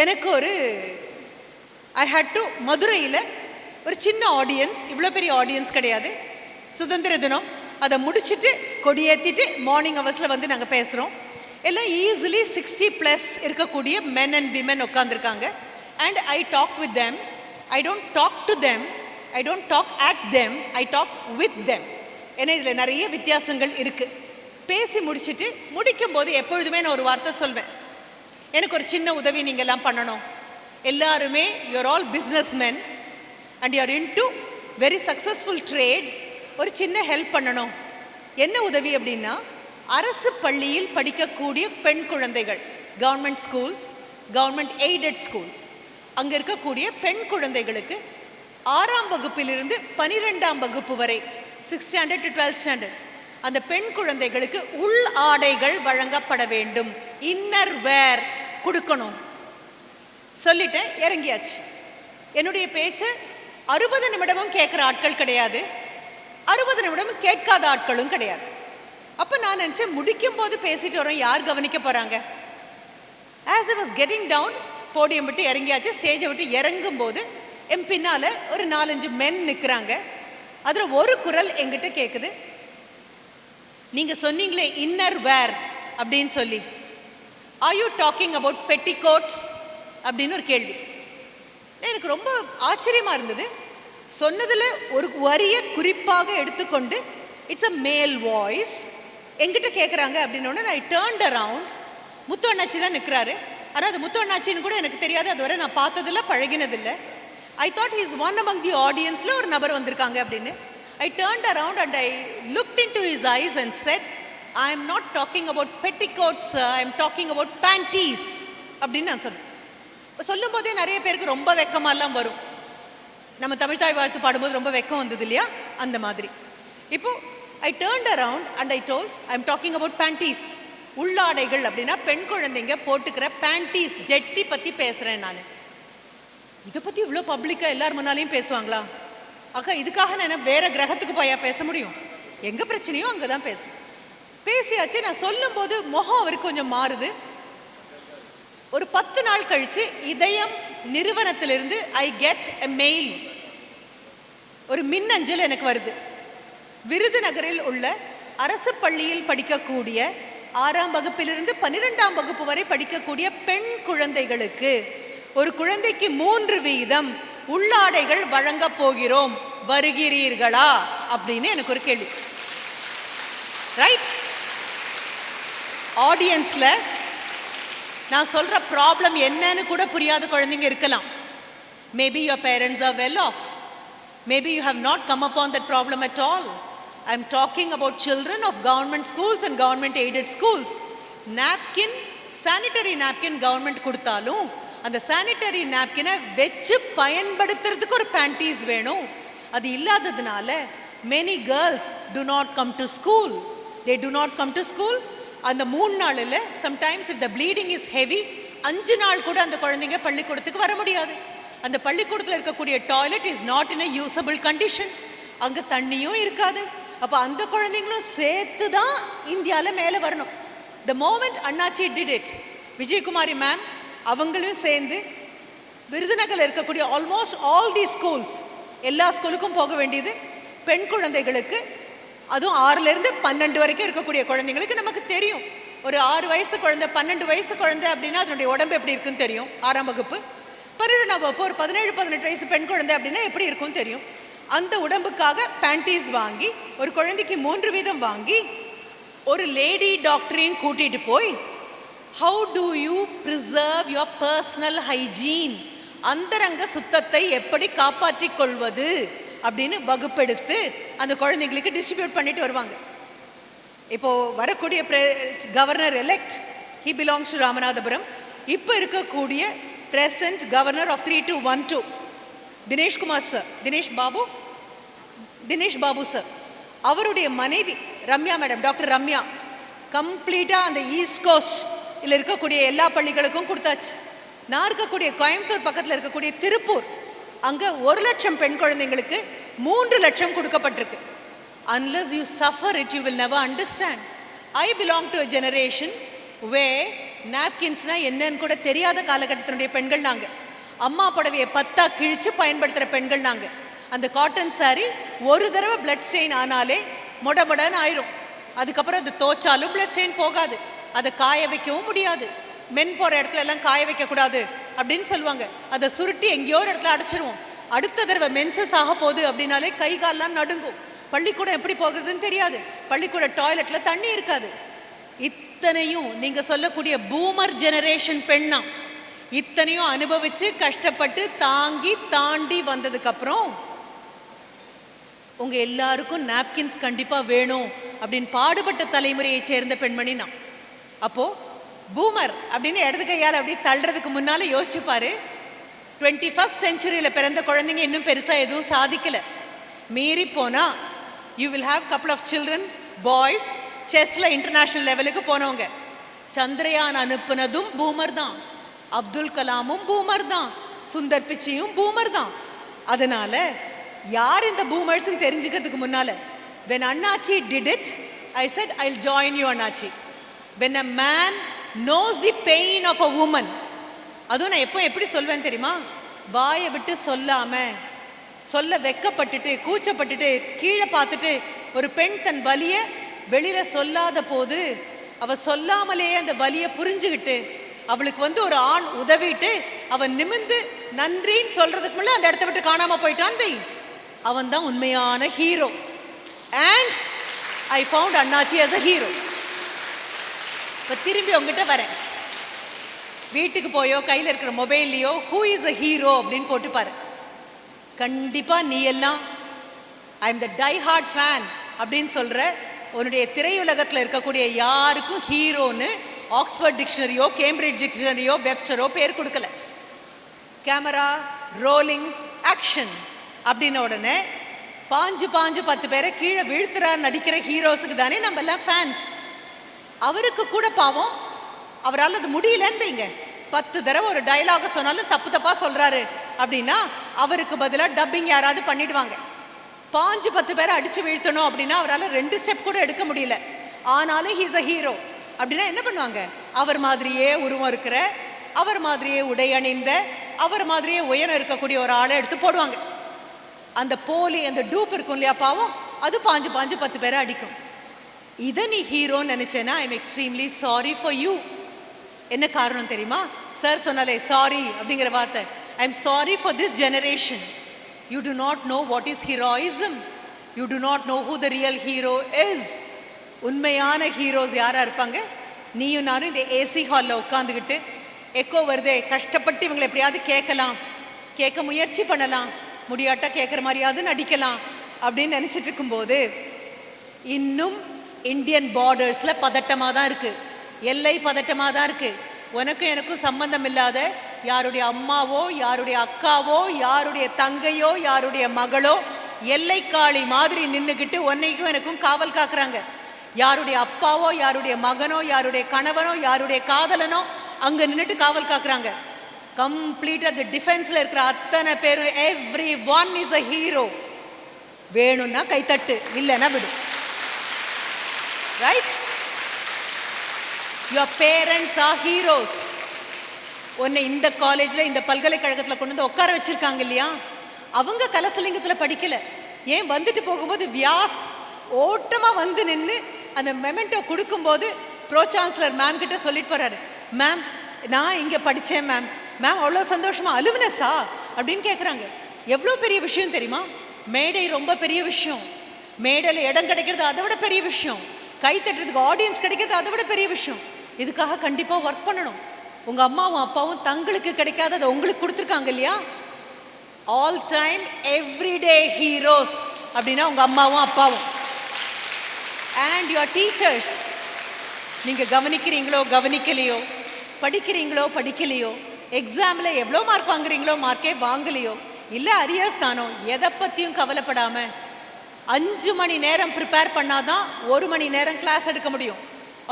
எனக்கு ஐ had to மதுரையில் ஒரு சின்ன ஆடியன்ஸ், இவ்வளோ பெரிய ஆடியன்ஸ் கிடையாது. சுதந்திர தினம் அதை முடிச்சுட்டு கொடியேற்றிட்டு மார்னிங் ஹவர்ஸில் வந்து நாங்கள் பேசுகிறோம். எல்லாம் ஈஸிலி 60+ இருக்கக்கூடிய மென் அண்ட் விமென் உட்காந்துருக்காங்க. And I talk with them. I don't talk to them, I don't talk at them, I talk with them. ஏன்னா இதில் நிறைய வித்தியாசங்கள் இருக்குது. பேசி முடிக்கும் போது எப்பொழுதுமே நான் ஒரு வார்த்தை சொல்வேன், எனக்கு ஒரு சின்ன உதவி நீங்கள் எல்லாம் பண்ணணும். எல்லாருமே you are all business men and you are into very successful trade. ஒரு சின்ன ஹெல்ப் பண்ணணும். என்ன உதவி அப்படின்னா, அரசு பள்ளியில் படிக்கக்கூடிய பெண் குழந்தைகள், government schools, government aided schools, அங்கே இருக்கக்கூடிய பெண் குழந்தைகளுக்கு 6ஆம் வகுப்பிலிருந்து 12ஆம் வகுப்பு வரை, 6th standard to 12th standard, அந்த பெண் குழந்தைகளுக்கு உள் ஆடைகள் வழங்கப்பட வேண்டும். இன்னர் வேர் கொடுக்கணும் சொல்லிட்டேன், இறங்கியாச்சு. என்னுடைய பேச்சு 60 நிமிடமும் கேட்குற ஆட்கள் கிடையாது, 60 நிமிடமும் கேட்காத ஆட்களும் கிடையாது. அப்போ நான் நினச்சேன், முடிக்கும் போது பேசிட்டு வரோம், யார் கவனிக்க போகிறாங்க? As I was getting down, podium விட்டு இறங்கியாச்சு. ஸ்டேஜை விட்டு இறங்கும் போது என் பின்னால் ஒரு 4-5 மென் நிற்கிறாங்க. அதில் ஒரு குரல் என்கிட்ட கேட்குது, நீங்கள் சொன்னீங்களே இன்னர் வேர் அப்படின்னு சொல்லி, are you talking about petticoats அப்படின்னு ஒரு கேள்வி. எனக்கு ரொம்ப ஆச்சரியமாக இருந்தது. சொன்னதில் ஒரு வரியை குறிப்பாக எடுத்துக்கொண்டு, இட்ஸ் அ மேல் வாய்ஸ், எங்கிட்ட கேட்குறாங்க அப்படின்னோடனே நான் டேர்ன்ட் அரவுண்ட். முத்து அண்ணாச்சி தான் நிற்கிறாரு. ஆனால் அது முத்து அண்ணாச்சின்னு கூட எனக்கு தெரியாது, அதுவரை நான் பார்த்ததில்ல, பழகினதில்லை. I thought is one among the ஆடியன்ஸில் ஒரு நபர் வந்திருக்காங்க அப்படின்னு. I turned around and I looked into his eyes and said, I am not talking about petticoats, I am talking about panties அப்படின்னு நான் சொன்னேன். சொல்லும் போதே நிறைய பேருக்கு ரொம்ப வெக்கமாலாம் வரும். நம்ம தமிழ் தாய் வாழ்த்து பாடும்போது ரொம்ப வெக்கம் வந்தது இல்லையா, அந்த மாதிரி. இப்போது I turned around and I told, I am talking about panties. உள்ளாடைகள் அப்படின்னா பெண் குழந்தைங்க போட்டுக்கிற பேண்டீஸ், ஜெட்டி பற்றி பேசுகிறேன் நான். இதை பற்றி இவ்வளோ பப்ளிக்காக எல்லார் முன்னாலையும் பேசுவாங்களா? அக்கா, இதுக்காக நான் வேறு கிரகத்துக்கு போயா பேச முடியும்? எங்கே பிரச்சனையோ அங்கே தான் பேசுவேன். பேசியாச்சு. நான் சொல்லும்போது முகம் அவருக்கு கொஞ்சம் மாறுது. ஒரு 10 நாள் கழித்து இதயம் நிறுவனத்திலிருந்து ஐ கெட் எ மெயில், ஒரு மின்னஞ்சல் எனக்கு வருது. விருதுநகரில் உள்ள அரசு பள்ளியில் படிக்கக்கூடிய 6ஆம் வகுப்பிலிருந்து 12ஆம் வகுப்பு வரை படிக்கக்கூடிய பெண் குழந்தைகளுக்கு ஒரு குழந்தைக்கு 3 வீதம் உள்ளாடைகள் வழங்க போகிறோம், வருகிறீர்களா அப்படின்னு எனக்கு ஒரு கேள்வி. ரைட்? ஆடியன்ஸில் நான் சொல்கிற ப்ராப்ளம் என்னன்னு கூட புரியாத குழந்தைங்க இருக்கலாம். Maybe your parents are well off, maybe you have not come upon that problem at all. I am talking about children of government schools and government aided schools. Napkin, sanitary napkin government கொடுத்தாலும் அந்த sanitary நாப்கினை வச்சு பயன்படுத்துறதுக்கு ஒரு panties வேணும். அது இல்லாததுனால many girls to not come to school. They to not come to school. அந்த 3 நாளில் sometimes if the bleeding is heavy, 5 நாள் கூட அந்த குழந்தைங்க பள்ளிக்கூடத்துக்கு வர முடியாது. அந்த பள்ளிக்கூடத்தில் இருக்கக்கூடிய toilet is not in a usable condition. அங்கே தண்ணியும் இருக்காது. அப்போ அந்த குழந்தைங்களும் சேர்த்து தான் இந்தியாவில் மேலே வரணும். த மோமெண்ட் அண்ணாச்சி டிட் இட், விஜயகுமாரி மேம் அவங்களும் சேர்ந்து விருதுநகரில் இருக்கக்கூடிய ஆல்மோஸ்ட் ஆல் தி ஸ்கூல்ஸ், எல்லா ஸ்கூலுக்கும் போக வேண்டியது. பெண் குழந்தைகளுக்கு, அதுவும் 6லேருந்து 12 வரைக்கும் இருக்கக்கூடிய குழந்தைங்களுக்கு நமக்கு தெரியும். ஒரு 6 வயசு குழந்தை, 12 வயசு குழந்தை அப்படின்னா அதனுடைய உடம்பு எப்படி இருக்குன்னு தெரியும். 6ஆம் வகுப்பு, 12ஆம் வகுப்பு ஒரு 17-18 வயசு பெண் குழந்தை அப்படின்னா எப்படி இருக்குன்னு தெரியும். அந்த உடம்புக்காக பேண்டீஸ் வாங்கி, ஒரு குழந்தைக்கு 3 வீதம் வாங்கி, ஒரு லேடி டாக்டரையும் கூட்டிகிட்டு போய், how to you preserve your personal hygiene, அந்தரங்க சுத்தத்தை எப்படி காப்பாற்றிக் கொள்வது அப்படின்னு வகுப்பெடுத்து அந்த குழந்தைங்களுக்கு டிஸ்ட்ரிபியூட் பண்ணிட்டு வருவாங்க. இப்போது வரக்கூடிய governor elect, he belongs to Ramanathapuram. இப்போ இருக்கக்கூடிய present governor of 3212 Dinesh Kumar sir, Dinesh Babu sir, அவருடைய மனைவி ரம்யா மேடம், டாக்டர் ரம்யா, கம்ப்ளீட்டாக அந்த ஈஸ்ட் கோஸ்ட் இதில் இருக்கக்கூடிய எல்லா பள்ளிகளுக்கும் கொடுத்தாச்சு. நான் இருக்கக்கூடிய கோயம்புத்தூர் பக்கத்தில் இருக்கக்கூடிய திருப்பூர், அங்கே 1 லட்சம் பெண் குழந்தைங்களுக்கு 3 லட்சம் கொடுக்கப்பட்டிருக்கு. Unless you suffer it, you will never understand. I belong to a generation where நாப்கின்ஸ்னால் என்னன்னு கூட தெரியாத காலகட்டத்தினுடைய பெண்கள் நாங்கள். அம்மா புடவையை 10ஆ கிழித்து பயன்படுத்துகிற பெண்கள் நாங்கள். அந்த காட்டன் சாரி ஒரு தடவை பிளட் ஸ்டெயின் ஆனாலே மொடமொடன்னு ஆயிரும். அதுக்கப்புறம் அது தோச்சாலும் பிளட் ஸ்டெயின் போகாது. அதை காய வைக்கவும் முடியாது. மென் போகிற இடத்துல எல்லாம் காய வைக்கக்கூடாது அப்படின்னு சொல்லுவாங்க. அதை சுருட்டி எங்கேயோ ஒரு இடத்துல அடைச்சிருவோம். அடுத்த தடவை மென்சஸ் ஆக போகுது அப்படின்னாலே கை கால்லாம் நடுங்கும். பள்ளிக்கூடம் எப்படி போகிறதுன்னு தெரியாது. பள்ளிக்கூட டாய்லெட்டில் தண்ணி இருக்காது. இத்தனையும் நீங்கள் சொல்லக்கூடிய பூமர் ஜெனரேஷன் பெண்ணா இத்தனையும் அனுபவித்து கஷ்டப்பட்டு தாங்கி தாண்டி வந்ததுக்கப்புறம் உங்கள் எல்லாருக்கும் நாப்கின்ஸ் கண்டிப்பாக வேணும் அப்படின்னு பாடுபட்ட தலைமுறையை சேர்ந்த பெண்மணி நான். அப்போது பூமர் அப்படின்னு இடது கையால் அப்படி தள்ளுறதுக்கு முன்னால் யோசிச்சுப்பாரு. 21st centuryயில் பிறந்த குழந்தைங்க இன்னும் பெருசாக எதுவும் சாதிக்கலை. மீறி போனால் you will have couple of children boys செஸ்ஸில் இன்டர்நேஷ்னல் லெவலுக்கு போனவங்க. சந்திரயான் அனுப்புனதும் பூமர் தான். அப்துல் கலாமும் பூமர் தான். சுந்தர் பிச்சையும் பூமர் தான். அதனால் யார் இந்த பூமர்ஸ்ன்னு தெரிஞ்சுக்கிறதுக்கு முன்னால் when அண்ணாச்சி did it, I said I'll join you அண்ணாச்சி. when a man knows the pain of a woman, அதுவும் நான் எப்போ எப்படி சொல்வேன் தெரியுமா? வாயை விட்டு சொல்லாமல் சொல்ல வெக்கப்பட்டுட்டு கூச்சப்பட்டுட்டு கீழே பார்த்துட்டு ஒரு பெண் தன் வலியை வெளியில் சொல்லாத போது அவள் சொல்லாமலேயே அந்த வலியை புரிஞ்சுக்கிட்டு அவளுக்கு ஒரு ஆண் உதவிட்டு அவன் நிமிந்து நன்றின்னு சொல்கிறதுக்கு முன்னே அந்த இடத்த விட்டு காணாமல் போயிட்டான் வை, அவன் தான் உண்மையான ஹீரோ. அண்ட் ஐ ஃபவுண்ட் அண்ணாச்சி as a ஹீரோ. இப்போ திரும்பி உங்ககிட்ட வரேன். வீட்டுக்கு போயோ கையில் இருக்கிற மொபைல்லையோ ஹூ இஸ் அ ஹீரோ அப்படின்னு போட்டுப்பாரு. கண்டிப்பாக நீ எல்லாம் I am the die hard fan அப்படின்னு சொல்கிற உன்னுடைய திரையுலகத்தில் இருக்கக்கூடிய யாருக்கும் ஹீரோன்னு ஆக்ஸ்ஃபோர்ட் டிக்ஷனரியோ கேம்பிரிட்ஜ் டிக்ஷனரியோ வெப்ஸ்டரோ பேர் கொடுக்கல. கேமரா ரோலிங் ஆக்ஷன் அப்படின்ன உடனே பாஞ்சு 10 பேரை கீழே வீழ்த்துறார் நடிக்கிற ஹீரோஸுக்கு தானே நம்ம எல்லாம் ஃபேன்ஸ். அவருக்கு கூட பாவம் அவரால் அது முடியலன்னு வைங்க. 10 தடவை ஒரு டைலாக சொன்னாலும் தப்பாக சொல்கிறாரு அப்படின்னா அவருக்கு பதிலாக டப்பிங் யாராவது பண்ணிடுவாங்க. பாஞ்சு 10 பேரை அடித்து வீழ்த்தணும் அப்படின்னா அவரால் 2 ஸ்டெப் கூட எடுக்க முடியல. ஆனாலும் ஹீஸ் அ ஹீரோ அப்படின்னா என்ன பண்ணுவாங்க? அவர் மாதிரியே உருவம் இருக்கிற, அவர் மாதிரியே உடை அணிந்த, அவர் மாதிரியே உயரம் இருக்கக்கூடிய ஒரு ஆளை எடுத்து போடுவாங்க. அந்த போலி அந்த டூப் இருக்கும் இல்லையா பாவம், அது பாஞ்சு 10 பேரை அடிக்கும். இதை நீ ஹீரோன்னு நினச்சேன்னா I am extremely sorry for you. என்ன காரணம் தெரியுமா? சார் சொன்னாலே சாரி அப்படிங்கிற வார்த்தை. I am sorry for this generation. You do not know what is heroism. You do not know who the real hero is. உண்மையான ஹீரோஸ் யாராக இருப்பாங்க? நீயும் நானும் இந்த ஏசி ஹாலில் உட்காந்துக்கிட்டு எக்கோ வருதே கஷ்டப்பட்டு இவங்களை எப்படியாவது கேட்க முயற்சி பண்ணலாம், முடியாட்டா கேட்குற மாதிரியாவது நடிக்கலாம் அப்படின்னு நினச்சிட்டு இருக்கும்போது இன்னும் இந்தியன் பார்டர்ஸில் பதட்டமாக தான் இருக்குது. எல்லை பதட்டமாக தான் இருக்குது. உனக்கும் எனக்கும் சம்பந்தம் இல்லாத யாருடைய அம்மாவோ யாருடைய அக்காவோ யாருடைய தங்கையோ யாருடைய மகளோ எல்லைக்காளி மாதிரி நின்றுக்கிட்டு உன்னைக்கும் எனக்கும் காவல் காக்குறாங்க. யாருடைய அப்பாவோ யாருடைய மகனோ யாருடைய கணவனோ யாருடைய காதலனோ அங்கே நின்றுட்டு காவல் காக்குறாங்க. கம்ப்ளீட்டாக அந்த டிஃபென்ஸில் இருக்கிற அத்தனை பேரும் every one is a hero. வேணும்னா கைத்தட்டு, இல்லைன்னா விடு. Right? Your parents are heroes. உன்னை இந்த காலேஜில் இந்த பல்கலைக்கழகத்தில் கொண்டு வந்து உட்கார வச்சுருக்காங்க இல்லையா? அவங்க கலசலிங்கத்தில் படிக்கலை. ஏன் வந்துட்டு போகும்போது வியாஸ் ஓட்டமாக வந்து நின்று அந்த மெமெண்டோ கொடுக்கும்போது ப்ரோ சான்சலர் மேம் கிட்ட சொல்லிட்டு போகிறாரு, மேம் நான் இங்கே படித்தேன் மேம். மேம் அவ்வளோ சந்தோஷமா அலுமினஸா அப்படின்னு கேட்குறாங்க. எவ்வளோ பெரிய விஷயம் தெரியுமா? மேடை ரொம்ப பெரிய விஷயம். மேடையில் இடம் கிடைக்கிறது அதை விட பெரிய விஷயம். கை தட்டுறதுக்கு ஆடியன்ஸ் கிடைக்கிறது அதை விட பெரிய விஷயம். இதுக்காக கண்டிப்பாக ஒர்க் பண்ணணும். உங்கள் அம்மாவும் அப்பாவும் தங்களுக்கு கிடைக்காததை உங்களுக்கு கொடுத்துருக்காங்க இல்லையா? ஆல் டைம் எவ்ரிடே ஹீரோஸ் அப்படின்னா உங்கள் அம்மாவும் அப்பாவும். And your teachers. நீங்கள் கவனிக்கிறீங்களோ கவனிக்கலையோ, படிக்கிறீங்களோ படிக்கலையோ, எக்ஸாமில் எவ்வளோ மார்க் வாங்குறீங்களோ மார்க்கே வாங்கலையோ, இல்லை அரியர்ஸ் தானோ, எதை பற்றியும் கவலைப்படாமல் 5 மணி நேரம் ப்ரிப்பேர் பண்ணாதான் 1 மணி நேரம் கிளாஸ் எடுக்க முடியும்.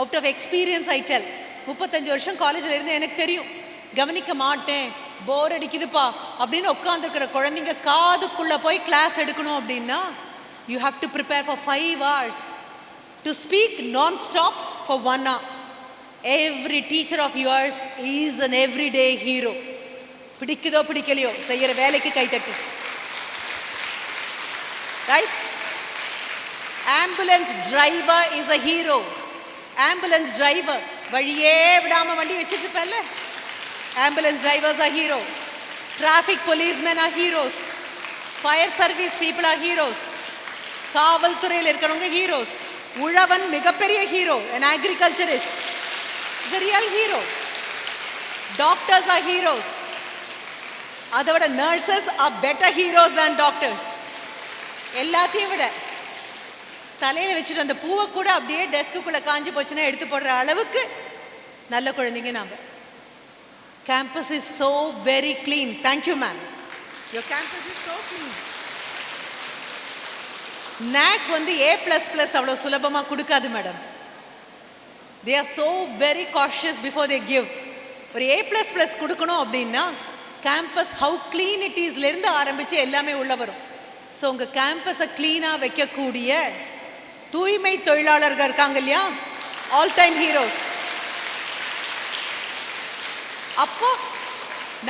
Out of experience I tell. 35 வருஷம் காலேஜில் இருந்து எனக்கு தெரியும். கவனிக்க மாட்டேன், போர் அடிக்குதுப்பா அப்படின்னு உட்காந்துருக்கிற குழந்தைங்க காதுக்குள்ளே போய் கிளாஸ் எடுக்கணும் அப்படின்னா you have to prepare for 5 hours to speak nonstop for 1 hour. Every teacher of yours is an everyday hero. பிடிக்குதோ பிடிக்கலையோ செய்யற வேலைக்கு கைத்தட்டு. Right? Ambulance driver is a hero. Ambulance driver வழியே விடாம வண்டி வச்சிட்டு இருப்பேன்ல, ambulance drivers are hero. Traffic policeman are heroes. Fire service people are heroes. காவல்துறையில் இருக்கிறவங்க ஹீரோஸ். உழவன் மிகப்பெரிய hero, an agriculturist, the real hero. Doctors are heroes. அதோட nurses are better heroes than doctors. எல்லாத்தையும் விட தலையில் வச்சுட்டு அந்த பூவை கூட அப்படியே டெஸ்க்குள்ளே காஞ்சி போச்சுன்னா எடுத்து போடுற அளவுக்கு நல்ல குழந்தைங்க நாம். Campus is so very clean. Thank you, ma'am. Your campus is so clean. NAC வந்து A++ அவ்வளோ சுலபமாக கொடுக்காது madam. They are so very cautious before they give. ஒரு A++ கொடுக்கணும் அப்படின்னா கேம்பஸ் ஹவு க்ளீன் இட் இஸ்லேருந்து ஆரம்பித்து எல்லாமே உள்ள வரும். ஸோ உங்கள் கேம்பஸை க்ளீனாக வைக்கக்கூடிய தூய்மை தொழிலாளர்கள் இருக்காங்க இல்லையா, ஆல் டைம் ஹீரோஸ். அப்போ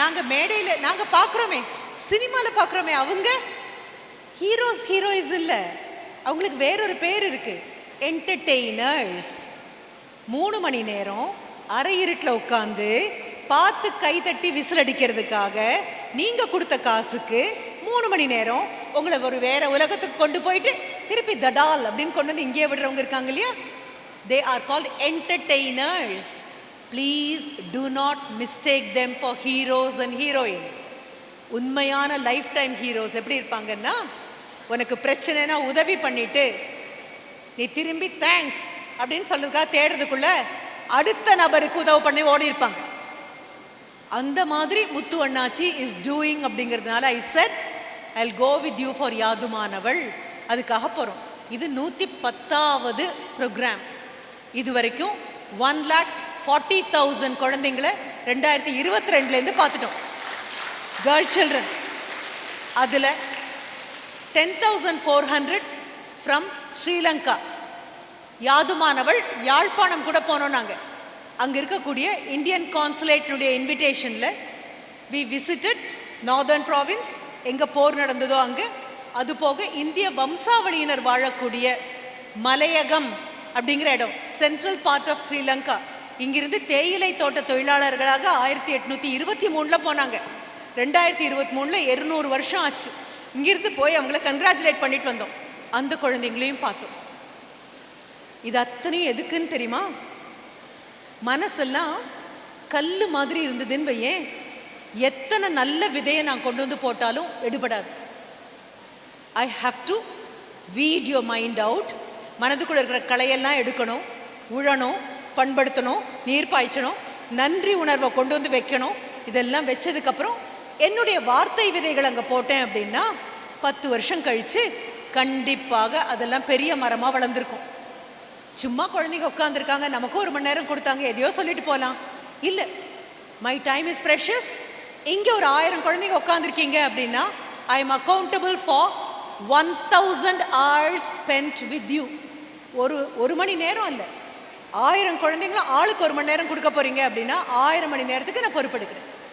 நாங்கள் மேடையில் நாங்கள் பார்க்குறோமே, சினிமாவில் பார்க்குறோமே, அவங்க ஹீரோஸ் ஹீரோயிஸ் இல்லை, அவங்களுக்கு வேறொரு பேர் இருக்கு, என்டர்டெய்னர்ஸ். 3 மணி நேரம் அரை இருட்டில் உட்காந்து பார்த்து கைதட்டி விசில் அடிக்கிறதுக்காக நீங்கள் கொடுத்த காசுக்கு 3 மணி நேரம் உங்களை ஒரு வேற உலகத்துக்கு கொண்டு போயிட்டு திருப்பி தடால் அப்படின்னு கொண்டு வந்து இங்கேயே விடுறவங்க இருக்காங்க இல்லையா, they are called entertainers. Please do not mistake them for heroes and heroines. உண்மையான லைஃப் டைம் ஹீரோஸ் எப்படி இருப்பாங்கன்னா, உனக்கு பிரச்சனைனா உதவி பண்ணிட்டு நீ திரும்பி தேங்க்ஸ் அப்படின்னு சொல்றதுக்காக தேடுறதுக்குள்ள அடுத்த நபருக்கு உதவி பண்ணி ஓடி இருப்பாங்க. அந்த மாதிரி முத்து அண்ணாச்சி இஸ் டூயிங். அப்படிங்கிறதுனால I said I will go with you for யாதுமானவள். அதுக்காக போகிறோம். இது 110வது ப்ரோக்ராம். இது வரைக்கும் 1,40,000 குழந்தைங்களை 2022 பார்த்துட்டோம், கேர்ள் சில்ட்ரன். அதில் 10,400 ஃப்ரம் ஸ்ரீலங்கா. யாதுமானவள் யாழ்ப்பாணம் கூட போனோம் நாங்கள். அங்கே இருக்கக்கூடிய இந்தியன் கான்சுலேட்டினுடைய இன்விடேஷனில் வி விசிட்டட் நார்தர்ன் ப்ராவின்ஸ், எங்கே போர் நடந்ததோ அங்கே. அது போக இந்திய வம்சாவளியினர் வாழக்கூடிய மலையகம் அப்படிங்கிற இடம், சென்ட்ரல் பார்ட் ஆஃப் ஸ்ரீலங்கா. இங்கிருந்து தேயிலை தோட்ட தொழிலாளர்களாக 1823 போனாங்க. 2023 200 வருஷம் ஆச்சு. இங்கிருந்து போய் அவங்கள கங்க்ராச்சுலேட் பண்ணிட்டு வந்தோம். அந்த குழந்தைங்களையும் பார்த்தோம். இது அத்தனையும் எதுக்குன்னு தெரியுமா? மனசெல்லாம் கல் மாதிரி இருந்ததுன்னு வையேன், எத்தனை நல்ல விதையை நான் கொண்டு வந்து போட்டாலும் எடுபடாது. ஐ ஹாவ் டு வீட் யுவர் மைண்ட் அவுட். மனதுக்குள்ள இருக்கிற களையெல்லாம் எடுக்கணும், உழணும், பண்படுத்தணும், நீர் பாய்ச்சணும், நன்றி உணர்வை கொண்டு வந்து வைக்கணும். இதெல்லாம் வச்சதுக்கப்புறம் என்னுடைய வார்த்தை விதைகள் அங்கே போட்டேன் அப்படின்னா 10 வருஷம் கழித்து கண்டிப்பாக அதெல்லாம் பெரிய மரமாக வளர்ந்துருக்கும். சும்மா குழந்தைங்க உட்காந்துருக்காங்க, நமக்கும் 1 மணி நேரம் கொடுத்தாங்க, எதையோ சொல்லிட்டு போகலாம். இல்லை, மை டைம் இஸ் ப்ரெஷஸ். இங்கே ஒரு 1000 குழந்தைங்க உட்காந்துருக்கீங்க அப்படின்னா I am accountable for 1000 hours spent with you. ஒரு மணி நேரம் இல்லை, 1000 குழந்தைங்களும் ஆளுக்கு 1 மணி நேரம் கொடுக்க போறீங்க அப்படின்னா 1000 மணி நேரத்துக்கு நான் பொறுப்பெடுக்கிறேன்.